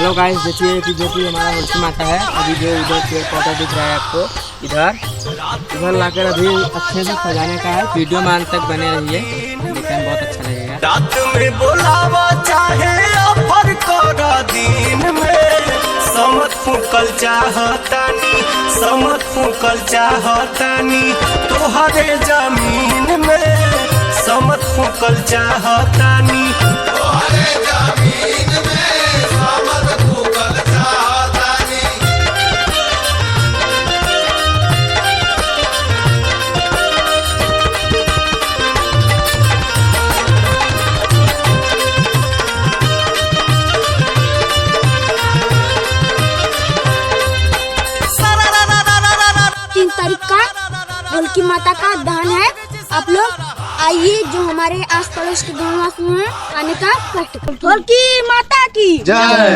Hello guys, देखिए कि जो कि हमारा तुलसी माता है। अभी जो इधर पेड़ पौधा दिख रहा है आपको, इधर लाकर अभी अच्छे से सजाने का है। वीडियो में अंत तक बने रहिए, देखने में बहुत अच्छा लगेगा। रात में बोलावा चाहे ऑफर करा दिन में, समत फूकल चाहतानी, समत फूकल चाहतानी तोहरे जमीन में, समत फूकल चाहतानी तोहरे जमीन में, समत फूकल चाहतानी। तुलसी माता का दान है। आप लोग आइए, जो हमारे आस पड़ोस के गाँव हैं आने का कष्ट। तुलसी माता की जय।